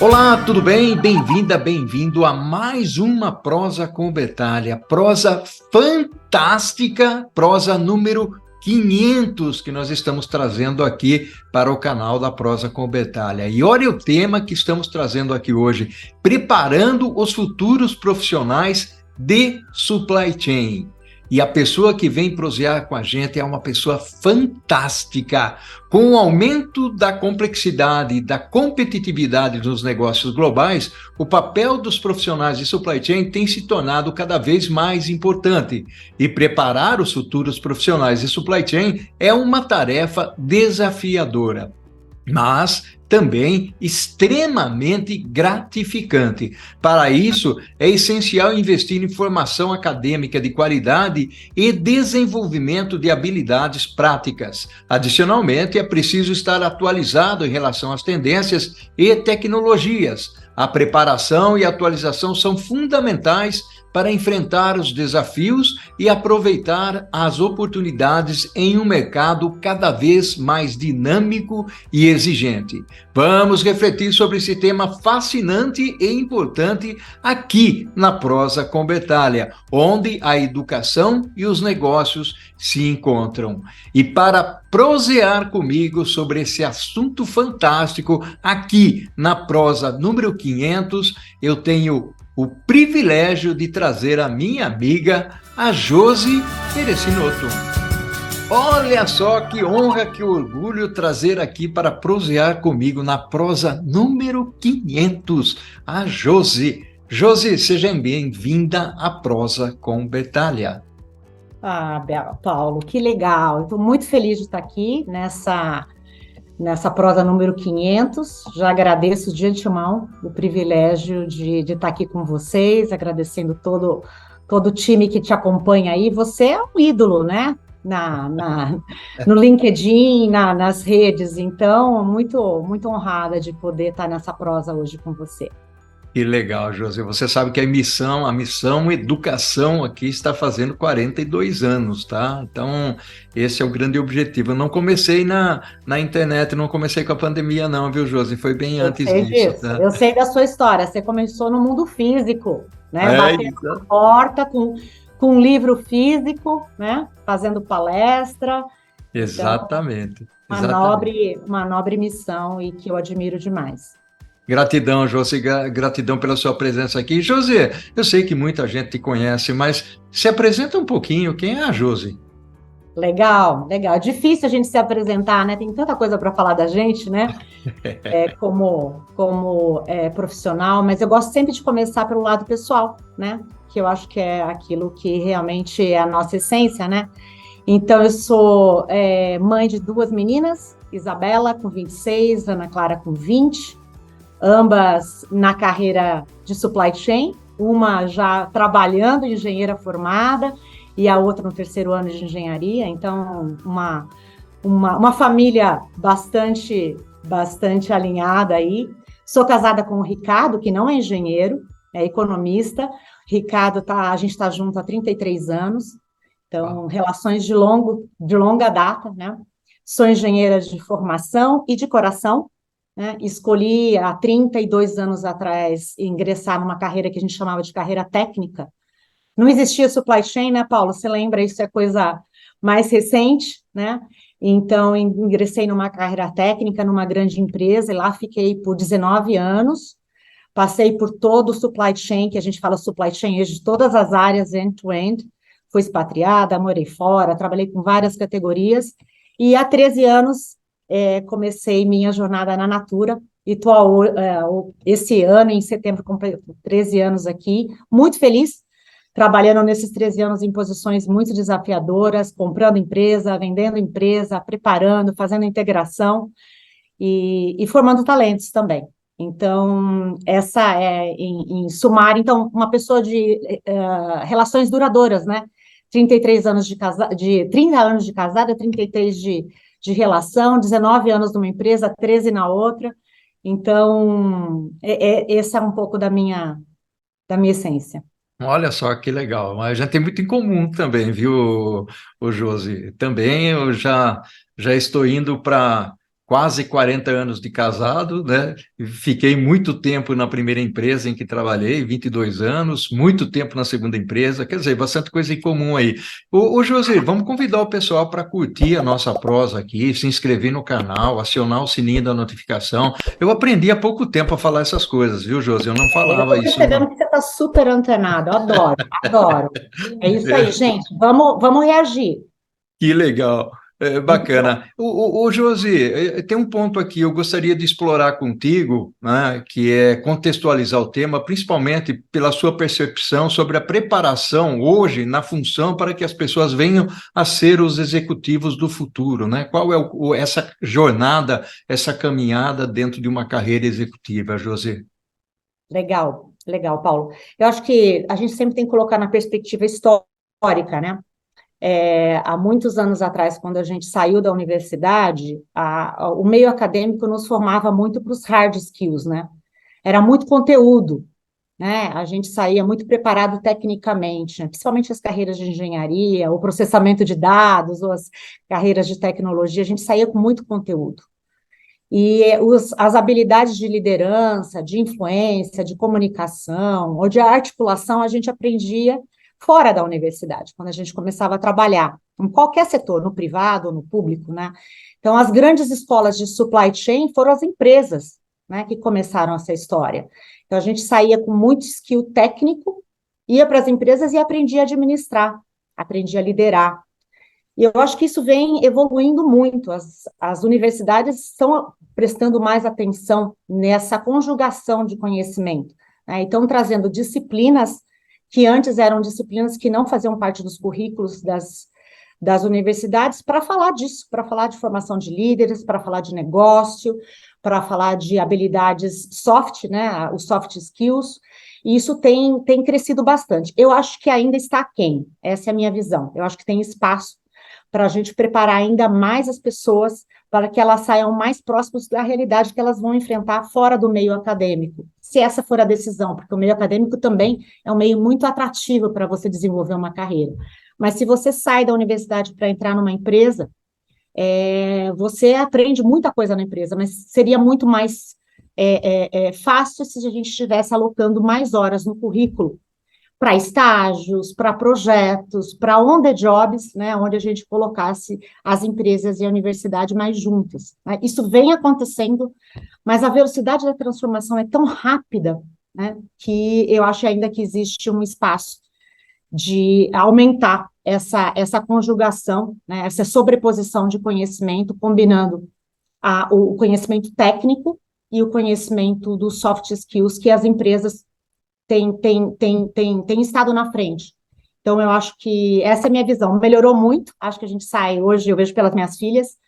Olá, tudo bem? Bem-vinda, bem-vindo a mais uma Prosa com Bertaglia. Prosa fantástica, prosa número 500 que nós estamos trazendo aqui para o canal da Prosa com Bertaglia. E olha o tema que estamos trazendo aqui hoje: preparando os futuros profissionais de supply chain. E a pessoa que vem prosear com a gente é uma pessoa fantástica. Com o aumento da complexidade e da competitividade dos negócios globais, o papel dos profissionais de supply chain tem se tornado cada vez mais importante. E preparar os futuros profissionais de supply chain é uma tarefa desafiadora, mas também extremamente gratificante. Para isso, é essencial investir em formação acadêmica de qualidade e desenvolvimento de habilidades práticas. Adicionalmente, é preciso estar atualizado em relação às tendências e tecnologias. A preparação e a atualização são fundamentais para enfrentar os desafios e aproveitar as oportunidades em um mercado cada vez mais dinâmico e exigente. Vamos refletir sobre esse tema fascinante e importante aqui na Prosa com Bertaglia, onde a educação e os negócios se encontram. E para prosear comigo sobre esse assunto fantástico aqui na Prosa número 500, eu tenho o privilégio de trazer a minha amiga, a Josi Perecinoto. Olha só que honra, que orgulho trazer aqui para prosear comigo na Prosa número 500, a Josi. Josi, seja bem-vinda à Prosa com Bertaglia. Paulo, que legal. Estou muito feliz de estar aqui nessa prosa número 500. Já agradeço de antemão o privilégio de estar aqui com vocês, agradecendo todo o time que te acompanha aí. Você é um ídolo, né? No LinkedIn, nas redes. Então, muito, muito honrada de poder estar nessa prosa hoje com você. Que legal, José. Você sabe que a missão Educação aqui está fazendo 42 anos, tá? Então, esse é o grande objetivo. Eu não comecei na internet, não comecei com a pandemia não, viu, José? Foi bem antes disso, tá? Eu sei da sua história. Você começou no mundo físico, né? Batendo Isso. na porta com um livro físico, né? Fazendo palestra. Exatamente. Então, uma nobre missão e que eu admiro demais. Gratidão, José, gratidão pela sua presença aqui. José, eu sei que muita gente te conhece, mas se apresenta um pouquinho, quem é a José? Legal, legal. É difícil a gente se apresentar, né? Tem tanta coisa para falar da gente, né? Como profissional, mas eu gosto sempre de começar pelo lado pessoal, né? Que eu acho que é aquilo que realmente é a nossa essência, né? Então, eu sou mãe de duas meninas, Isabela, com 26, Ana Clara, com 20, ambas na carreira de supply chain, uma já trabalhando, engenheira formada, e a outra no terceiro ano de engenharia. Então, uma família bastante alinhada aí. Sou casada com o Ricardo, que não é engenheiro, é economista. Ricardo, a gente está junto há 33 anos, então, relações de longa data, né? Sou engenheira de formação e de coração, né? Escolhi há 32 anos atrás ingressar numa carreira que a gente chamava de carreira técnica. Não existia supply chain, né, Paulo? Você lembra? Isso é coisa mais recente, né? Então, ingressei numa carreira técnica, numa grande empresa, e lá fiquei por 19 anos. Passei por todo o supply chain, que a gente fala supply chain hoje, de todas as áreas end-to-end. Fui expatriada, morei fora, trabalhei com várias categorias. E há 13 anos, comecei minha jornada na Natura. E estou, esse ano, em setembro, completo 13 anos aqui. Muito feliz, trabalhando nesses 13 anos em posições muito desafiadoras, comprando empresa, vendendo empresa, preparando, fazendo integração e formando talentos também. Então, essa é, em sumar, então, uma pessoa de relações duradouras, né? 30 anos de casada, 33 de relação, 19 anos numa empresa, 13 na outra. Então, essa é um pouco da minha essência. Olha só que legal, a gente tem muito em comum também, viu, o Josi? Também eu já estou indo para quase 40 anos de casado, né? Fiquei muito tempo na primeira empresa em que trabalhei, 22 anos, muito tempo na segunda empresa, quer dizer, bastante coisa em comum aí. Ô José, vamos convidar o pessoal para curtir a nossa prosa aqui, se inscrever no canal, acionar o sininho da notificação. Eu aprendi há pouco tempo a falar essas coisas, viu, José? Eu não Eu falava estou isso, não. percebendo que você está super antenado. Eu adoro, adoro. É isso aí, gente. Vamos reagir. Que legal, Muito bom. bacana. Ô, Josi, tem um ponto aqui eu gostaria de explorar contigo, né, que é contextualizar o tema, principalmente pela sua percepção sobre a preparação hoje na função para que as pessoas venham a ser os executivos do futuro, né? Qual é essa jornada, essa caminhada dentro de uma carreira executiva, Josi? Legal, legal, Paulo. Eu acho que a gente sempre tem que colocar na perspectiva histórica, né? Há muitos anos atrás, quando a gente saiu da universidade, o meio acadêmico nos formava muito para os hard skills, né? Era muito conteúdo, né? A gente saía muito preparado tecnicamente, né? Principalmente as carreiras de engenharia, o processamento de dados, ou as carreiras de tecnologia, a gente saía com muito conteúdo. E as habilidades de liderança, de influência, de comunicação ou de articulação, a gente aprendia fora da universidade, quando a gente começava a trabalhar, em qualquer setor, no privado ou no público, né? Então, as grandes escolas de supply chain foram as empresas, né, que começaram essa história. Então, a gente saía com muito skill técnico, ia para as empresas e aprendia a administrar, aprendia a liderar. E eu acho que isso vem evoluindo muito. As universidades estão prestando mais atenção nessa conjugação de conhecimento, né? E estão trazendo disciplinas que antes eram disciplinas que não faziam parte dos currículos das universidades para falar disso, para falar de formação de líderes, para falar de negócio, para falar de habilidades soft, né? Os soft skills. E isso tem crescido bastante. Eu acho que ainda está aquém, essa é a minha visão. Eu acho que tem espaço para a gente preparar ainda mais as pessoas para que elas saiam mais próximas da realidade que elas vão enfrentar fora do meio acadêmico, se essa for a decisão, porque o meio acadêmico também é um meio muito atrativo para você desenvolver uma carreira. Mas se você sai da universidade para entrar numa empresa, você aprende muita coisa na empresa, mas seria muito mais fácil se a gente estivesse alocando mais horas no currículo para estágios, para projetos, para on-the jobs, né, onde a gente colocasse as empresas e a universidade mais juntas, né? Isso vem acontecendo, mas a velocidade da transformação é tão rápida, né, que eu acho ainda que existe um espaço de aumentar essa conjugação, né, essa sobreposição de conhecimento, combinando o conhecimento técnico e o conhecimento dos soft skills que as empresas tem estado na frente. Então, eu acho que essa é a minha visão. Melhorou muito, acho que a gente sai hoje, eu vejo pelas minhas filhas,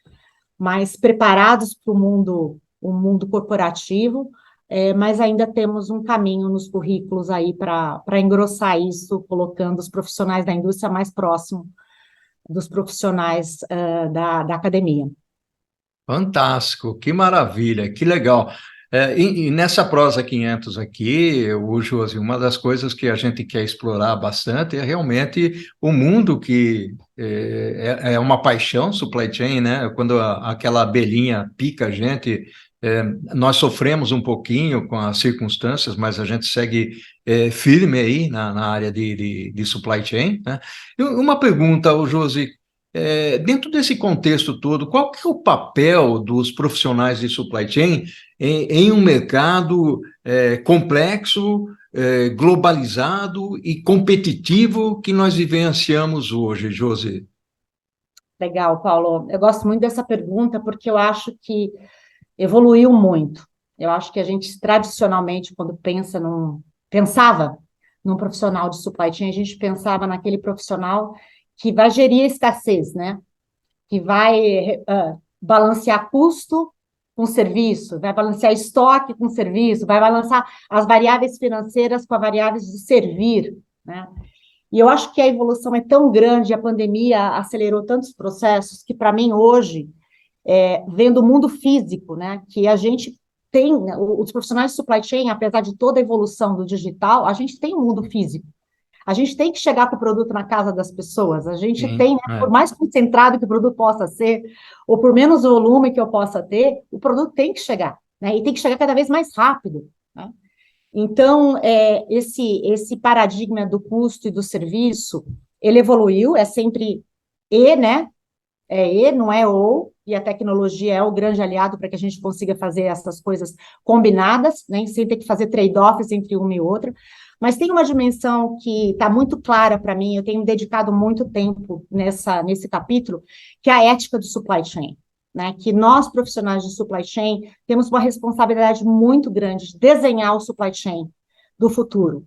mais preparados para o mundo corporativo, mas ainda temos um caminho nos currículos aí para engrossar isso, colocando os profissionais da indústria mais próximo dos profissionais da academia. Fantástico, que maravilha, que legal. E nessa prosa 500 aqui, o Josi, uma das coisas que a gente quer explorar bastante é realmente o mundo que é uma paixão, supply chain, né? Quando aquela abelhinha pica a gente, nós sofremos um pouquinho com as circunstâncias, mas a gente segue firme aí na área de supply chain, né? E uma pergunta, o Josi, dentro desse contexto todo, qual que é o papel dos profissionais de supply chain em um mercado complexo, globalizado e competitivo que nós vivenciamos hoje, Josi? Legal, Paulo. Eu gosto muito dessa pergunta porque eu acho que evoluiu muito. Eu acho que a gente, tradicionalmente, quando pensava num profissional de supply chain, a gente pensava naquele profissional que vai gerir a escassez, né? Que vai balancear custo com serviço, vai balancear estoque com serviço, vai balancear as variáveis financeiras com as variáveis de servir, né? E eu acho que a evolução é tão grande, a pandemia acelerou tantos processos, que para mim hoje, vendo o mundo físico, né, que a gente tem, os profissionais de supply chain, apesar de toda a evolução do digital, a gente tem um mundo físico. A gente tem que chegar com o produto na casa das pessoas. A gente Sim, tem, né, por mais concentrado que o produto possa ser, ou por menos volume que eu possa ter, o produto tem que chegar, né? E tem que chegar cada vez mais rápido, né? Então, esse paradigma do custo e do serviço, ele evoluiu, é sempre e, né? É e, não é ou, e a tecnologia é o grande aliado para que a gente consiga fazer essas coisas combinadas, né, sem ter que fazer trade-offs entre uma e outra. Mas tem uma dimensão que está muito clara para mim, eu tenho dedicado muito tempo nesse capítulo, que é a ética do supply chain. Né, que nós, profissionais de supply chain, temos uma responsabilidade muito grande de desenhar o supply chain do futuro,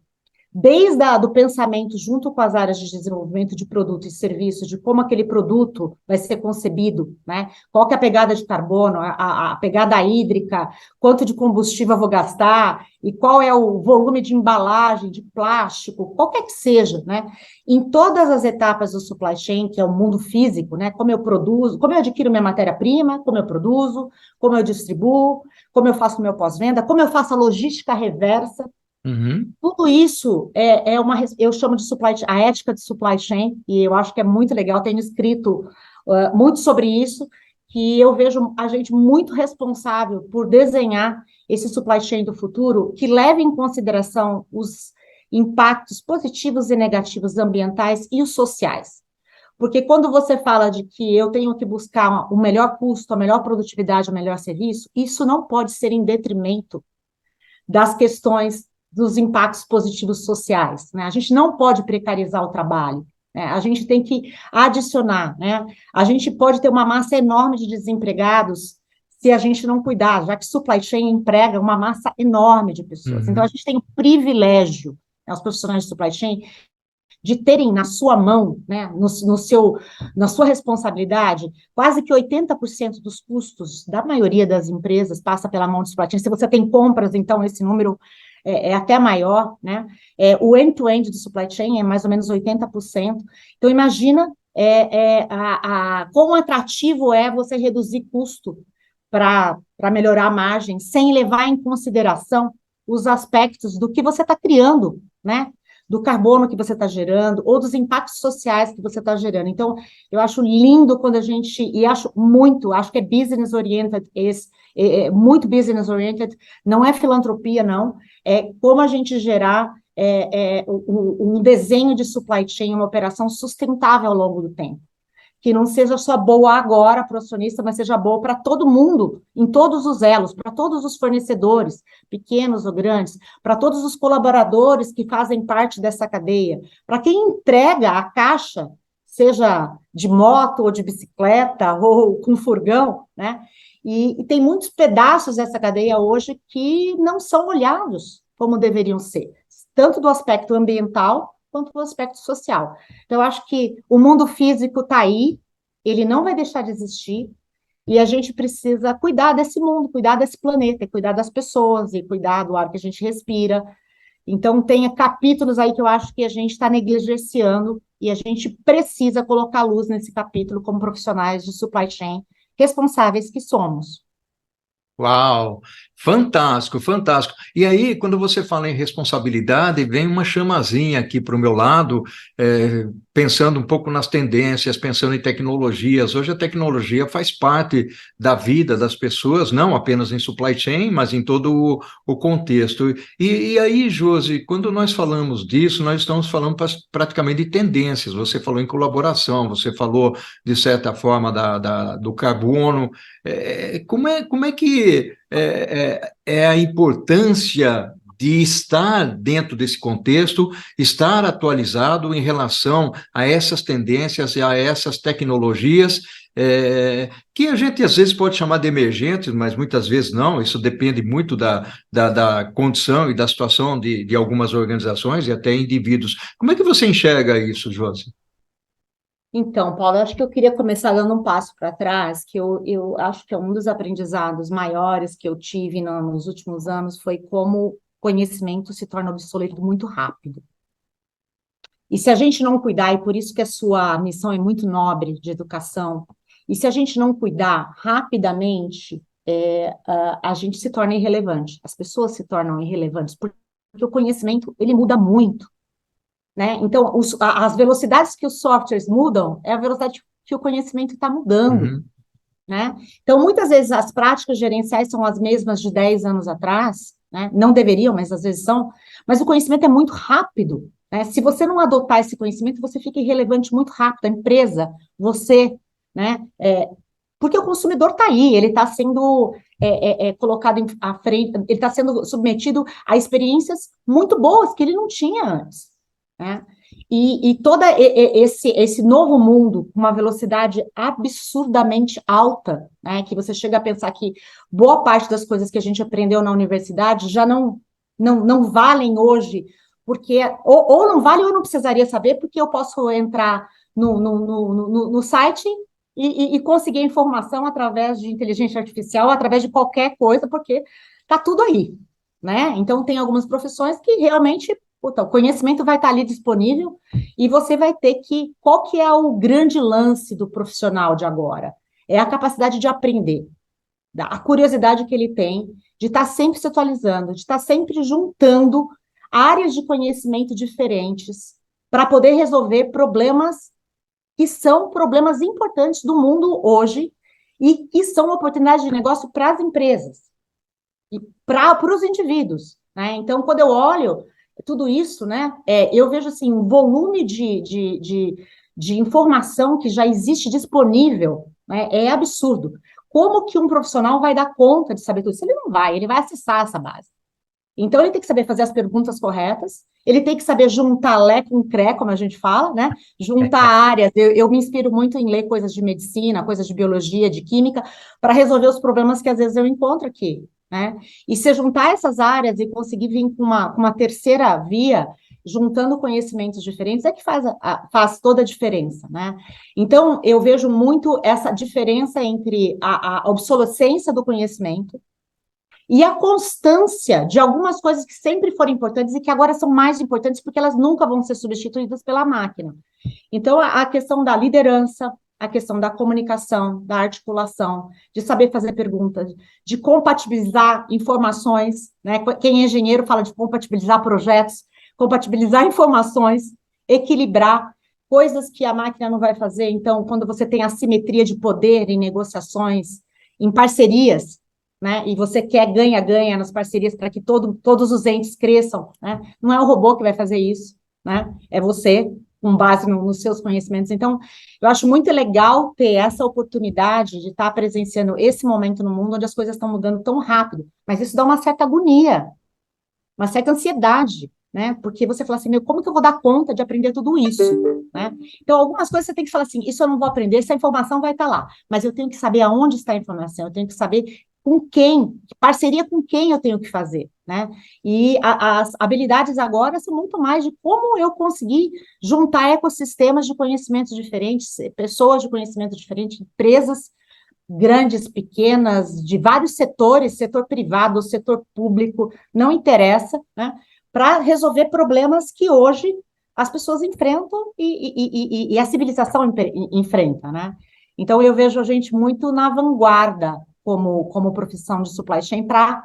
desde do pensamento junto com as áreas de desenvolvimento de produto e serviço, de como aquele produto vai ser concebido, né? Qual que é a pegada de carbono, a pegada hídrica, quanto de combustível eu vou gastar, e qual é o volume de embalagem, de plástico, qualquer que seja, né? Em todas as etapas do supply chain, que é o mundo físico, né? Como eu produzo, como eu adquiro minha matéria-prima, como eu produzo, como eu distribuo, como eu faço meu pós-venda, como eu faço a logística reversa. uhum. Tudo isso eu chamo de a ética de supply chain, e eu acho que é muito legal, tenho escrito muito sobre isso, que eu vejo a gente muito responsável por desenhar esse supply chain do futuro, que leve em consideração os impactos positivos e negativos ambientais e os sociais. Porque quando você fala de que eu tenho que buscar o melhor custo, a melhor produtividade, o melhor serviço, isso não pode ser em detrimento das questões dos impactos positivos sociais, né? A gente não pode precarizar o trabalho, né? A gente tem que adicionar, né? A gente pode ter uma massa enorme de desempregados se a gente não cuidar, já que supply chain emprega uma massa enorme de pessoas. Então, a Uhum. gente tem o privilégio, né, os profissionais de supply chain, de terem na sua mão, né, na sua responsabilidade, quase que 80% dos custos da maioria das empresas passa pela mão de supply chain. Se você tem compras, então esse número é até maior, né? O end-to-end do supply chain é mais ou menos 80%. Então, imagina quão atrativo é você reduzir custo para melhorar a margem, sem levar em consideração os aspectos do que você está criando, né? Do carbono que você está gerando, ou dos impactos sociais que você está gerando. Então, eu acho lindo quando e acho que é business oriented, muito business oriented, não é filantropia, não, é como a gente gerar um desenho de supply chain, uma operação sustentável ao longo do tempo, que não seja só boa agora para o acionista, mas seja boa para todo mundo, em todos os elos, para todos os fornecedores, pequenos ou grandes, para todos os colaboradores que fazem parte dessa cadeia, para quem entrega a caixa, seja de moto ou de bicicleta ou com furgão, né? E tem muitos pedaços dessa cadeia hoje que não são olhados como deveriam ser, tanto do aspecto ambiental quanto do aspecto social. Então, eu acho que o mundo físico está aí, ele não vai deixar de existir, e a gente precisa cuidar desse mundo, cuidar desse planeta, e cuidar das pessoas, e cuidar do ar que a gente respira. Então, tem capítulos aí que eu acho que a gente está negligenciando, e a gente precisa colocar luz nesse capítulo como profissionais de supply chain responsáveis que somos. Uau, fantástico, fantástico. E aí, quando você fala em responsabilidade, vem uma chamazinha aqui para o meu lado, pensando um pouco nas tendências, pensando em tecnologias. Hoje a tecnologia faz parte da vida das pessoas, não apenas em supply chain, mas em todo o contexto. E aí, Josi, quando nós falamos disso, nós estamos falando praticamente de tendências. Você falou em colaboração, você falou, de certa forma, do carbono. Como é que é a importância de estar dentro desse contexto, estar atualizado em relação a essas tendências e a essas tecnologias, que a gente às vezes pode chamar de emergentes, mas muitas vezes não, isso depende muito da condição e da situação de algumas organizações e até indivíduos. Como é que você enxerga isso, Josi? Então, Paulo, eu acho que eu queria começar dando um passo para trás, que eu acho que é um dos aprendizados maiores que eu tive nos últimos anos foi como o conhecimento se torna obsoleto muito rápido. E se a gente não cuidar, e por isso que a sua missão é muito nobre de educação, e se a gente não cuidar rapidamente, a gente se torna irrelevante, as pessoas se tornam irrelevantes, porque o conhecimento, ele muda muito. né? Então, as velocidades que os softwares mudam é a velocidade que o conhecimento está mudando, Uhum. né? Então, muitas vezes as práticas gerenciais são as mesmas de 10 anos atrás, né? Não deveriam, mas às vezes são, mas o conhecimento é muito rápido, né? Se você não adotar esse conhecimento, você fica irrelevante muito rápido, a empresa, você, né? Porque o consumidor está aí, ele está sendo colocado à frente, ele está sendo submetido a experiências muito boas que ele não tinha antes, né? E todo esse novo mundo, com uma velocidade absurdamente alta, né, que você chega a pensar que boa parte das coisas que a gente aprendeu na universidade já não valem hoje, porque ou não vale ou eu não precisaria saber, porque eu posso entrar no site e conseguir informação através de inteligência artificial, através de qualquer coisa, porque está tudo aí, né? Então, tem algumas profissões que realmente o conhecimento vai estar ali disponível e você vai ter que... Qual que é o grande lance do profissional de agora? É a capacidade de aprender, a curiosidade que ele tem de estar sempre se atualizando, de estar sempre juntando áreas de conhecimento diferentes para poder resolver problemas que são problemas importantes do mundo hoje e que são oportunidades de negócio para as empresas e para os indivíduos, né? Então, quando eu olho tudo isso, né, eu vejo assim, um volume de informação que já existe disponível, né, é absurdo. Como que um profissional vai dar conta de saber tudo isso? Ele não vai, ele vai acessar essa base. Então, ele tem que saber fazer as perguntas corretas, ele tem que saber juntar lé com cré, como a gente fala, né? Juntar áreas. Eu me inspiro muito em ler coisas de medicina, coisas de biologia, de química, para resolver os problemas que às vezes eu encontro aqui, né? E se juntar essas áreas e conseguir vir com uma terceira via, juntando conhecimentos diferentes, é que faz toda a diferença, né? Então, eu vejo muito essa diferença entre a obsolescência do conhecimento e a constância de algumas coisas que sempre foram importantes e que agora são mais importantes porque elas nunca vão ser substituídas pela máquina. Então, a questão da liderança, a questão da comunicação, da articulação, de saber fazer perguntas, de compatibilizar informações, né? Quem é engenheiro fala de compatibilizar projetos, compatibilizar informações, equilibrar coisas que a máquina não vai fazer. Então, quando você tem assimetria de poder em negociações, em parcerias, né? E você quer ganha-ganha nas parcerias para que todos os entes cresçam, né? Não é o robô que vai fazer isso, né? É você, com base nos seus conhecimentos. Então, eu acho muito legal ter essa oportunidade de estar presenciando esse momento no mundo onde as coisas estão mudando tão rápido, mas isso dá uma certa agonia, uma certa ansiedade, né? Porque você fala assim, meu, como que eu vou dar conta de aprender tudo isso, né? Então, algumas coisas você tem que falar assim, isso eu não vou aprender, essa informação vai estar lá, mas eu tenho que saber aonde está a informação, eu tenho que saber com quem, parceria com quem eu tenho que fazer, né? E as habilidades agora são muito mais de como eu conseguir juntar ecossistemas de conhecimentos diferentes, pessoas de conhecimento diferente, empresas grandes, pequenas, de vários setores, setor privado, setor público, não interessa, né? Para resolver problemas que hoje as pessoas enfrentam e a civilização enfrenta, né? Então, eu vejo a gente muito na vanguarda como profissão de supply chain para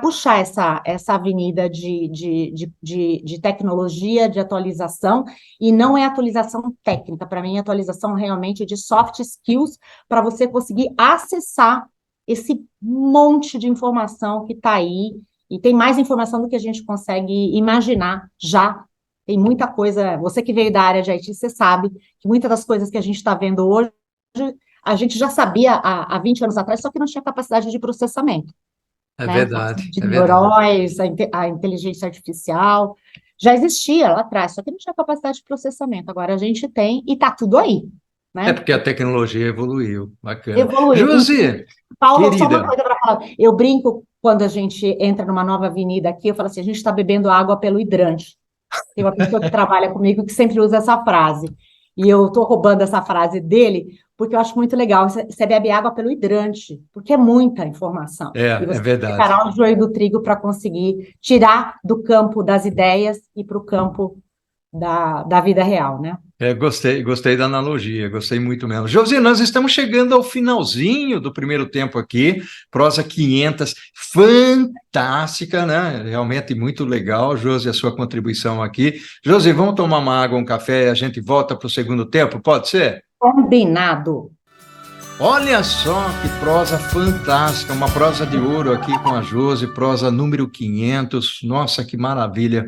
puxar essa avenida de tecnologia, de atualização, e não é atualização técnica, para mim é atualização realmente de soft skills, para você conseguir acessar esse monte de informação que está aí, e tem mais informação do que a gente consegue imaginar já. Tem muita coisa, você que veio da área de IT, você sabe que muitas das coisas que a gente está vendo hoje, a gente já sabia há 20 anos atrás, só que não tinha capacidade de processamento. É Né? verdade, De é verdade. neuróis, a inteligência artificial, já existia lá atrás, só que não tinha capacidade de processamento. Agora a gente tem e está tudo aí, É né? porque a tecnologia evoluiu. Bacana. Evoluiu. Josi, Paulo, só uma querida, coisa para falar. Eu brinco quando a gente entra numa nova avenida aqui, eu falo assim, a gente está bebendo água pelo hidrante. Tem uma pessoa que trabalha comigo que sempre usa essa frase. E eu estou roubando essa frase dele, porque eu acho muito legal. Você bebe água pelo hidrante, porque é muita informação. E é você tem que verdade. separar o joio do trigo para conseguir tirar do campo das ideias e para o campo da vida real, né? Gostei da analogia, gostei muito mesmo. Josi, nós estamos chegando ao finalzinho do primeiro tempo aqui, prosa 500, fantástica, né? Realmente muito legal, Josi, a sua contribuição aqui. Josi, vamos tomar uma água, um café e a gente volta para o segundo tempo, pode ser? Combinado. Olha só que prosa fantástica, uma prosa de ouro aqui com a Josi, prosa número 500. Nossa, que maravilha.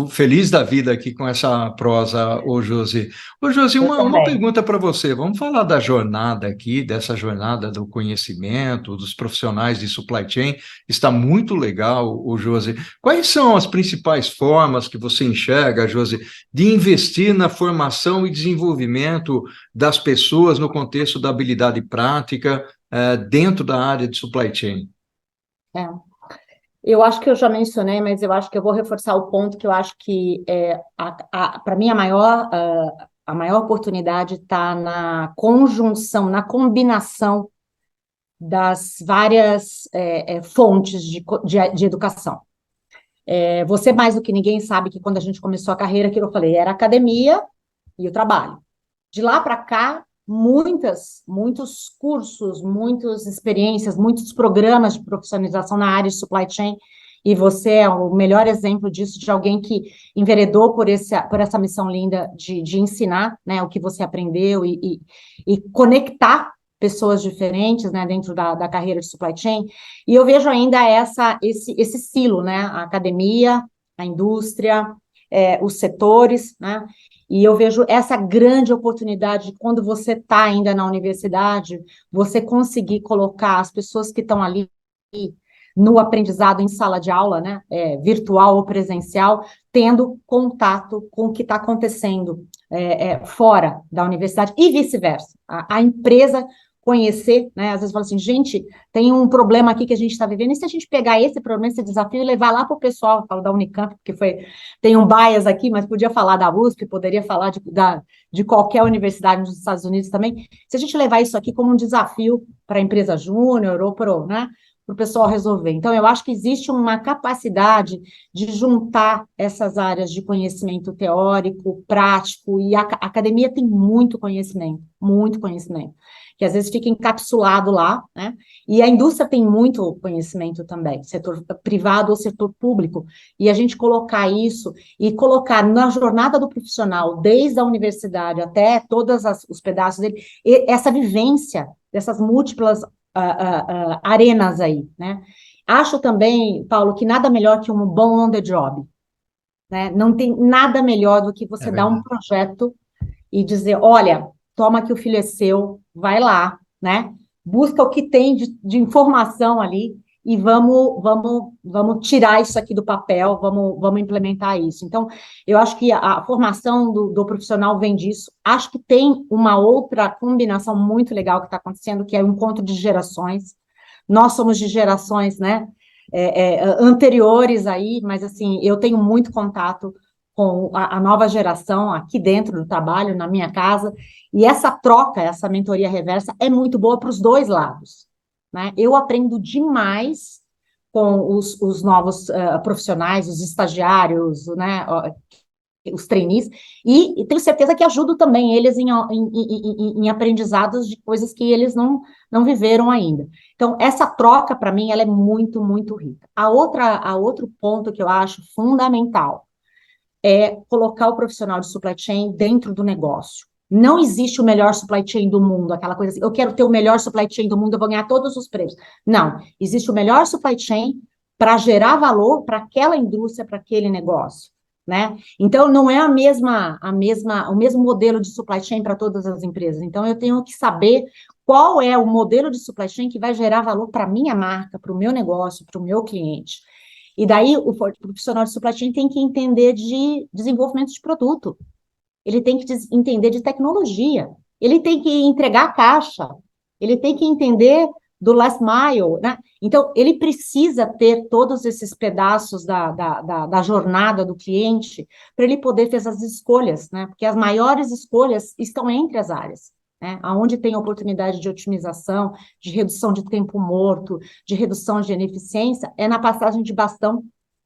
Feliz da vida aqui com essa prosa, ô Josi. Ô Josi, Eu uma também. pergunta para você. Vamos falar da jornada aqui, dessa jornada do conhecimento, dos profissionais de supply chain. Está muito legal, ô Josi. Quais são as principais formas que você enxerga, Josi, de investir na formação e desenvolvimento das pessoas no contexto da habilidade prática, dentro da área de supply chain? É. Eu acho que eu já mencionei, mas eu acho que eu vou reforçar o ponto que eu acho que para mim a maior oportunidade está na conjunção, na combinação das várias fontes de educação. Você mais do que ninguém sabe que quando a gente começou a carreira, que eu falei, era a academia e o trabalho. De lá para cá, muitos cursos, muitas experiências, muitos programas de profissionalização na área de supply chain, e você é o melhor exemplo disso, de alguém que enveredou por essa missão linda de ensinar, né, o que você aprendeu e conectar pessoas diferentes, né, dentro da carreira de supply chain. E eu vejo ainda esse silo, né, a academia, a indústria, os setores, né? E eu vejo essa grande oportunidade, quando você está ainda na universidade, você conseguir colocar as pessoas que estão ali no aprendizado em sala de aula, né, virtual ou presencial, tendo contato com o que está acontecendo fora da universidade e vice-versa. A empresa conhecer, né, às vezes fala assim, gente, tem um problema aqui que a gente está vivendo, e se a gente pegar esse problema, esse desafio, e levar lá para o pessoal, falo da Unicamp, porque tem um bias aqui, mas podia falar da USP, poderia falar de qualquer universidade nos Estados Unidos também, se a gente levar isso aqui como um desafio para a empresa júnior ou para, né, o pessoal resolver. Então, eu acho que existe uma capacidade de juntar essas áreas de conhecimento teórico, prático, e a academia tem muito conhecimento, que às vezes fica encapsulado lá, né? E a indústria tem muito conhecimento também, setor privado ou setor público, e a gente colocar isso e colocar na jornada do profissional, desde a universidade até todos os pedaços dele, essa vivência dessas múltiplas arenas aí, né? Acho também, Paulo, que nada melhor que um bom on the job, né? Não tem nada melhor do que É você dar um verdade. projeto e dizer, olha, toma que o filho é seu, vai lá, né? Busca o que tem de informação ali e vamos tirar isso aqui do papel, vamos implementar isso. Então, eu acho que a formação do profissional vem disso. Acho que tem uma outra combinação muito legal que está acontecendo, que é o encontro de gerações. Nós somos de gerações, né, anteriores aí, mas assim, eu tenho muito contato com a nova geração aqui dentro do trabalho, na minha casa, e essa troca, essa mentoria reversa é muito boa para os dois lados, né? Eu aprendo demais com os novos profissionais, os estagiários, né, os trainees, e tenho certeza que ajudo também eles em aprendizados de coisas que eles não viveram ainda. Então, essa troca, para mim, ela é muito, muito rica. A outro ponto que eu acho fundamental é colocar o profissional de supply chain dentro do negócio. Não existe o melhor supply chain do mundo, aquela coisa assim, eu quero ter o melhor supply chain do mundo, eu vou ganhar todos os prêmios. Não, existe o melhor supply chain para gerar valor para aquela indústria, para aquele negócio, né? Então, não é o mesmo modelo de supply chain para todas as empresas. Então, eu tenho que saber qual é o modelo de supply chain que vai gerar valor para a minha marca, para o meu negócio, para o meu cliente. E daí o profissional de supply chain tem que entender de desenvolvimento de produto, ele tem que entender de tecnologia, ele tem que entregar a caixa, ele tem que entender do last mile, né? Então, ele precisa ter todos esses pedaços da jornada do cliente para ele poder fazer as escolhas, né? Porque as maiores escolhas estão entre as áreas, né? Onde tem oportunidade de otimização, de redução de tempo morto, de redução de ineficiência, é na passagem de bastão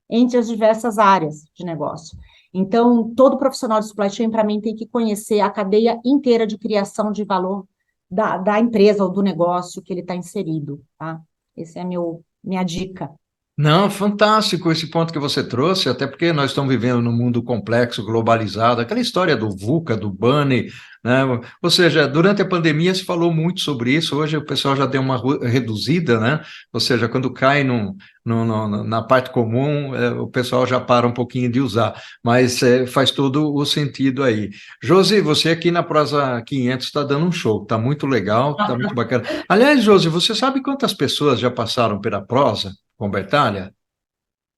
entre as diversas áreas de negócio. Então, todo profissional de supply chain, para mim, tem que conhecer a cadeia inteira de criação de valor da empresa ou do negócio que ele está inserido, tá? Esse é minha dica. Não, fantástico esse ponto que você trouxe, até porque nós estamos vivendo num mundo complexo, globalizado, aquela história do VUCA, do BANI, né? Ou seja, durante a pandemia se falou muito sobre isso, hoje o pessoal já deu uma reduzida, né? Ou seja, quando cai na parte comum, o pessoal já para um pouquinho de usar, mas faz todo o sentido aí. Josi, você aqui na Prosa 500 está dando um show, está muito legal, está muito bacana. Aliás, Josi, você sabe quantas pessoas já passaram pela Prosa com Bertaglia?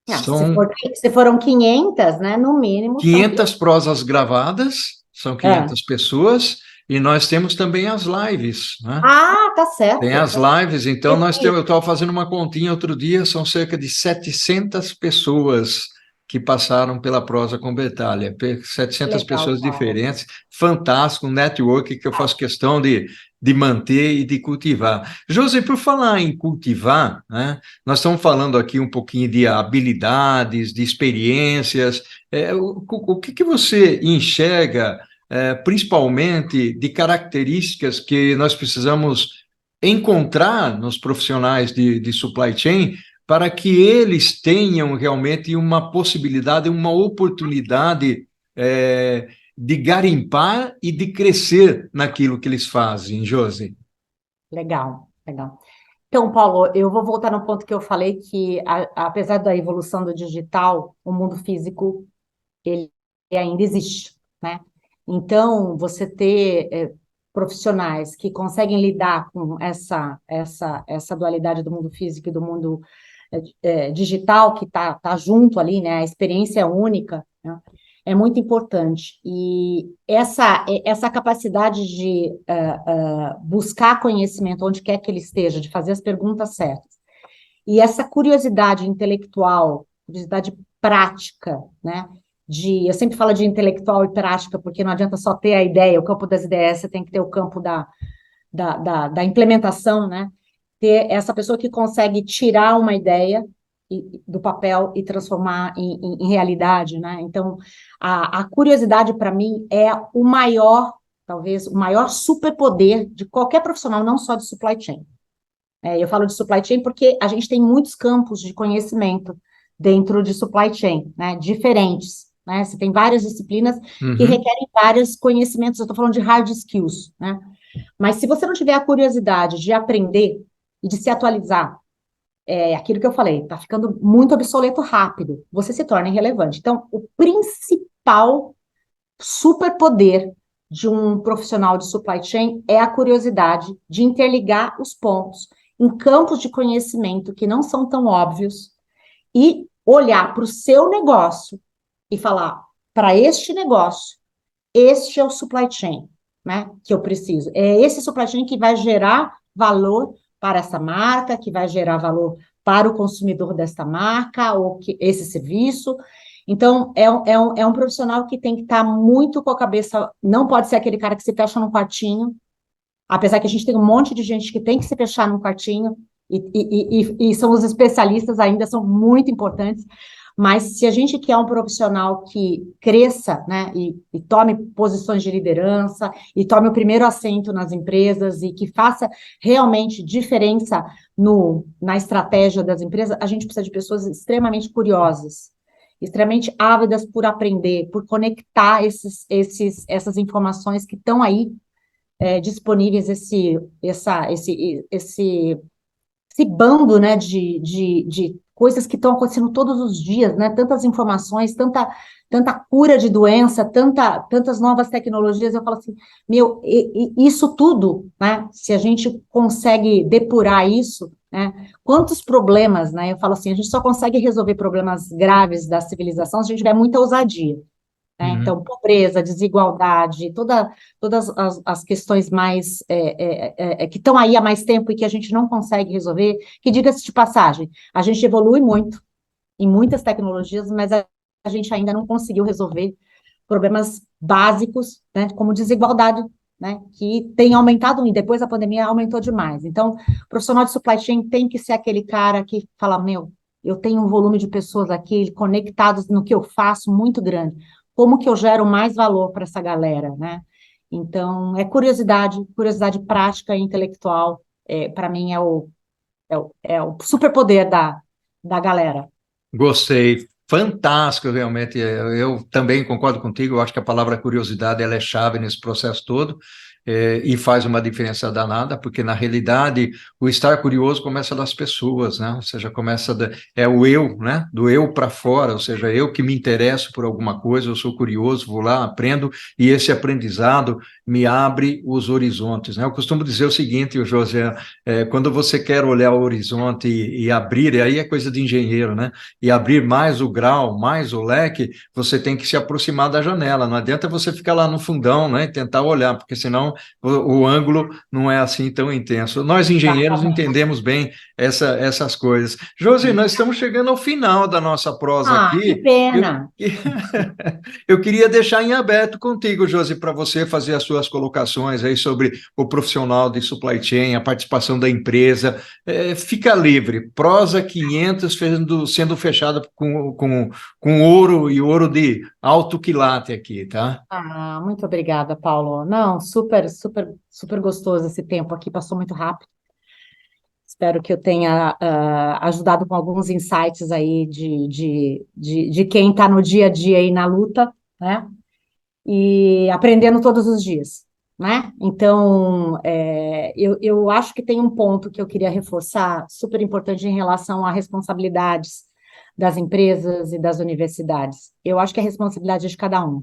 Ah, São se foram 500, né? No mínimo são 500 prosas gravadas, são É. 500 pessoas, e nós temos também as lives, né? Ah, tá Tem certo. as lives, então nós temos, Perfeito. eu estava fazendo uma continha outro dia, são cerca de 700 pessoas que passaram pela prosa com Bertaglia, 700 Legal, pessoas Paulo. diferentes, fantástico, um network que eu faço questão de manter e de cultivar. José, por falar em cultivar, né, nós estamos falando aqui um pouquinho de habilidades, de experiências, o que você enxerga, principalmente de características que nós precisamos encontrar nos profissionais de supply chain para que eles tenham realmente uma possibilidade, uma oportunidade de garimpar e de crescer naquilo que eles fazem, Josi. Legal, legal. Então, Paulo, eu vou voltar no ponto que eu falei que, apesar da evolução do digital, o mundo físico, ele ainda existe, né? Então, você ter profissionais que conseguem lidar com essa dualidade do mundo físico e do mundo digital, que tá junto ali, né? A experiência é única, né? É muito importante. E essa capacidade de buscar conhecimento onde quer que ele esteja, de fazer as perguntas certas, e essa curiosidade intelectual, curiosidade prática, né? Eu sempre falo de intelectual e prática, porque não adianta só ter a ideia, o campo das ideias, você tem que ter o campo da implementação, né? Ter essa pessoa que consegue tirar uma ideia do papel e transformar em realidade, né? Então, a curiosidade, para mim, é o maior, talvez, o maior superpoder de qualquer profissional, não só de supply chain. Eu falo de supply chain porque a gente tem muitos campos de conhecimento dentro de supply chain, né? Diferentes, né? Você tem várias disciplinas que Uhum. requerem vários conhecimentos. Eu estou falando de hard skills, né? Mas se você não tiver a curiosidade de aprender e de se atualizar, aquilo que eu falei, está ficando muito obsoleto rápido, você se torna irrelevante. Então, o principal superpoder de um profissional de supply chain é a curiosidade de interligar os pontos em campos de conhecimento que não são tão óbvios e olhar para o seu negócio e falar, para este negócio, este é o supply chain, né, que eu preciso. É esse supply chain que vai gerar valor para essa marca, que vai gerar valor para o consumidor desta marca, ou esse serviço. Então, é um profissional que tem que estar muito com a cabeça, não pode ser aquele cara que se fecha num quartinho, apesar que a gente tem um monte de gente que tem que se fechar num quartinho, e são os especialistas ainda, são muito importantes, mas se a gente quer um profissional que cresça, né, e tome posições de liderança, e tome o primeiro assento nas empresas, e que faça realmente diferença na estratégia das empresas, a gente precisa de pessoas extremamente curiosas, extremamente ávidas por aprender, por conectar essas informações que estão aí disponíveis, esse bando, né, de coisas que estão acontecendo todos os dias, né, tantas informações, tanta cura de doença, tantas novas tecnologias. Eu falo assim, meu, isso tudo, né, se a gente consegue depurar isso, né, quantos problemas, né, eu falo assim, a gente só consegue resolver problemas graves da civilização se a gente tiver muita ousadia. Uhum. Então, pobreza, desigualdade, todas as questões mais que estão aí há mais tempo e que a gente não consegue resolver, que diga-se de passagem, a gente evolui muito em muitas tecnologias, mas a gente ainda não conseguiu resolver problemas básicos, né, como desigualdade, né, que tem aumentado e depois da pandemia aumentou demais. Então, o profissional de supply chain tem que ser aquele cara que fala, meu, eu tenho um volume de pessoas aqui conectados no que eu faço muito grande. como que eu gero mais valor para essa galera, né? Então, é curiosidade, curiosidade prática e intelectual, para mim é o superpoder da galera. Gostei. Fantástico, realmente. Eu também concordo contigo. Eu acho que a palavra curiosidade ela é chave nesse processo todo, e faz uma diferença danada, porque na realidade o estar curioso começa das pessoas, né? Ou seja, é o eu, né? Do eu para fora, ou seja, eu que me interesso por alguma coisa, eu sou curioso, vou lá, aprendo, e esse aprendizado me abre os horizontes, né? Eu costumo dizer o seguinte, José, quando você quer olhar o horizonte e abrir, e aí é coisa de engenheiro, né? E abrir mais o grau, mais o leque, você tem que se aproximar da janela. Não adianta você ficar lá no fundão, né, e tentar olhar, porque senão o ângulo não é assim tão intenso. Nós, engenheiros, Exatamente. entendemos bem essas coisas. Josi, nós estamos chegando ao final da nossa prosa Ah, que aqui. Eu, pena. eu queria deixar em aberto contigo, Josi, para você fazer as suas colocações aí sobre o profissional de supply chain, a participação da empresa. Fica livre. Prosa 500 sendo fechada com ouro e ouro de alto quilate aqui, tá? Ah, muito obrigada, Paulo. Não, super, super, super gostoso esse tempo aqui, passou muito rápido. Espero que eu tenha ajudado com alguns insights aí de quem está no dia a dia aí na luta, né? E aprendendo todos os dias, né? Então, eu acho que tem um ponto que eu queria reforçar, super importante em relação a responsabilidades das empresas e das universidades. Eu acho que a responsabilidade é de cada um,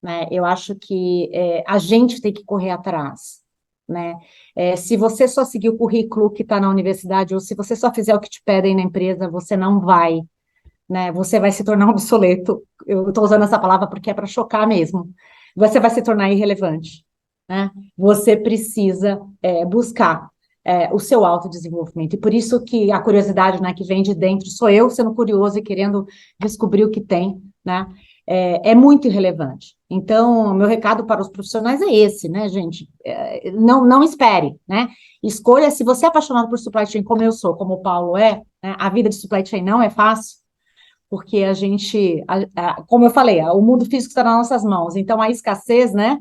né? Eu acho que a gente tem que correr atrás, né? Se você só seguir o currículo que está na universidade, ou se você só fizer o que te pedem na empresa, você não vai, né? Você vai se tornar obsoleto. Eu estou usando essa palavra porque é para chocar mesmo. Você vai se tornar irrelevante, né? Você precisa buscar o seu autodesenvolvimento. E por isso que a curiosidade, né, que vem de dentro, sou eu sendo curioso e querendo descobrir o que tem, né? É muito irrelevante. Então, meu recado para os profissionais é esse, né, gente? Não espere, né? Escolha, se você é apaixonado por supply chain, como eu sou, como o Paulo né, a vida de supply chain não é fácil, porque a gente, como eu falei, o mundo físico está nas nossas mãos, então a escassez, né,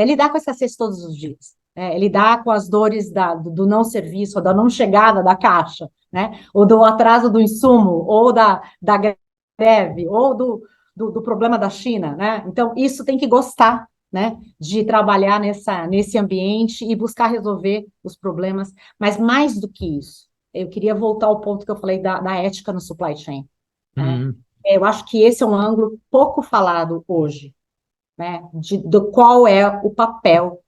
lidar com a escassez todos os dias, lidar com as dores do não serviço, ou da não chegada da caixa, né, ou do atraso do insumo, ou da greve, ou do problema da China, né, então isso tem que gostar, né, de trabalhar nesse ambiente e buscar resolver os problemas, mas mais do que isso, eu queria voltar ao ponto que eu falei da ética no supply chain, né? Hum. Eu acho que esse é um ângulo pouco falado hoje, né? Do qual é o papel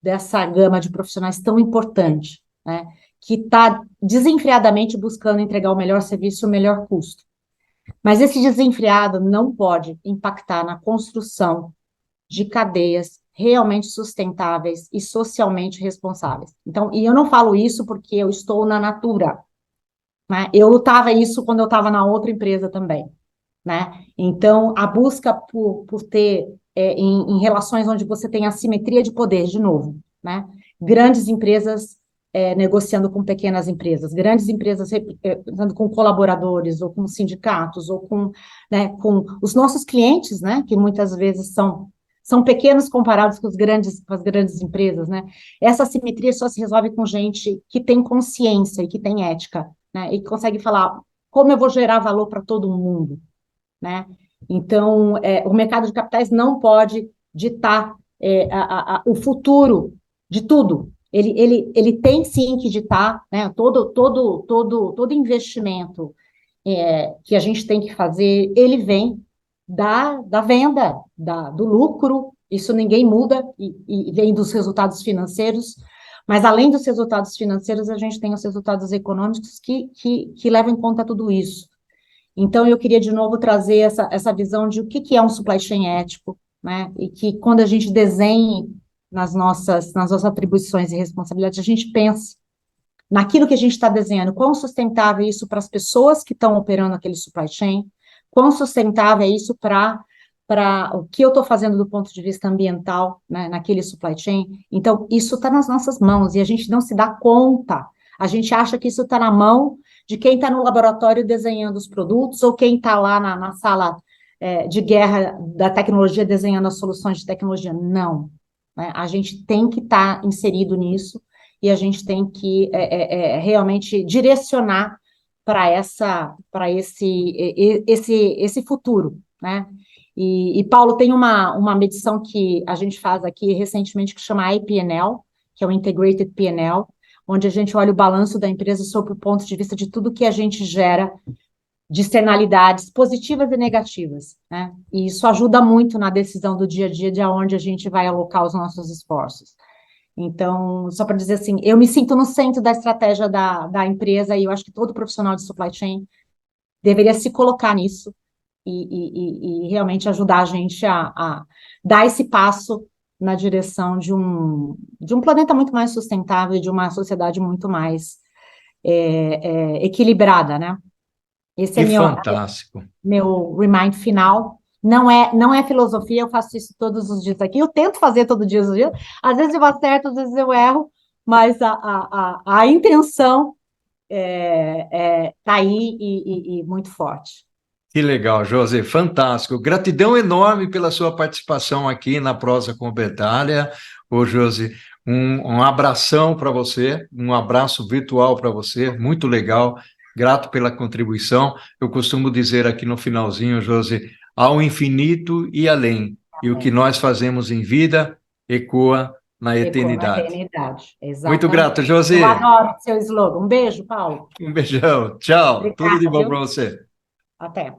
dessa gama de profissionais tão importante, né? Que está desenfreadamente buscando entregar o melhor serviço e o melhor custo. Mas esse desenfreado não pode impactar na construção de cadeias realmente sustentáveis e socialmente responsáveis. Então, e eu não falo isso porque eu estou na Natura, né? Eu lutava isso quando eu estava na outra empresa também, né? Então, a busca por ter em relações onde você tem assimetria de poder, de novo, né? Grandes empresas negociando com pequenas empresas, grandes empresas com colaboradores, ou com sindicatos, ou né, com os nossos clientes, né? Que muitas vezes são pequenos comparados com as grandes empresas, né? Essa assimetria só se resolve com gente que tem consciência e que tem ética, né? E que consegue falar como eu vou gerar valor para todo mundo, né? Então, o mercado de capitais não pode ditar o futuro de tudo. Ele tem sim que ditar, né? Todo investimento que a gente tem que fazer, ele vem da venda, do lucro, isso ninguém muda, e vem dos resultados financeiros, mas além dos resultados financeiros, a gente tem os resultados econômicos que levam em conta tudo isso. Então, eu queria de novo trazer essa visão de o que é um supply chain ético, né? E que quando a gente desenhe nas nossas atribuições e responsabilidades, a gente pense naquilo que a gente está desenhando, quão sustentável é isso para as pessoas que estão operando aquele supply chain, quão sustentável é isso para o que eu estou fazendo do ponto de vista ambiental, né, naquele supply chain. Então, isso está nas nossas mãos e a gente não se dá conta. A gente acha que isso está na mão de quem está no laboratório desenhando os produtos ou quem está lá na sala de guerra da tecnologia desenhando as soluções de tecnologia. Não. Né? A gente tem que estar inserido nisso e a gente tem que realmente direcionar para esse futuro, né? E Paulo, tem uma medição que a gente faz aqui recentemente que chama IPNL, que é o Integrated P&L, onde a gente olha o balanço da empresa sob o ponto de vista de tudo que a gente gera de externalidades positivas e negativas, né? E isso ajuda muito na decisão do dia a dia de aonde a gente vai alocar os nossos esforços. Então, só para dizer assim, eu me sinto no centro da estratégia da empresa e eu acho que todo profissional de supply chain deveria se colocar nisso e realmente ajudar a gente a dar esse passo na direção de um planeta muito mais sustentável e de uma sociedade muito mais equilibrada, né? Esse é Que fantástico. meu remind final. Não é filosofia, eu faço isso todos os dias aqui. Eu tento fazer todo dia, os dias. Às vezes eu acerto, às vezes eu erro, mas a intenção está aí e muito forte. Que legal, José, fantástico. Gratidão enorme pela sua participação aqui na Prosa com Bertalha. Ô, José, um abração para você, um abraço virtual para você, muito legal. Grato pela contribuição. Eu costumo dizer aqui no finalzinho, José, ao infinito e além. E o que nós fazemos em vida ecoa na Ecoa na eternidade. eternidade, Muito exatamente. grato, Eu José. adoro seu slogan. Um beijo, Paulo. Um beijão. Tchau. Tudo de Obrigada, bom viu? para você. Até.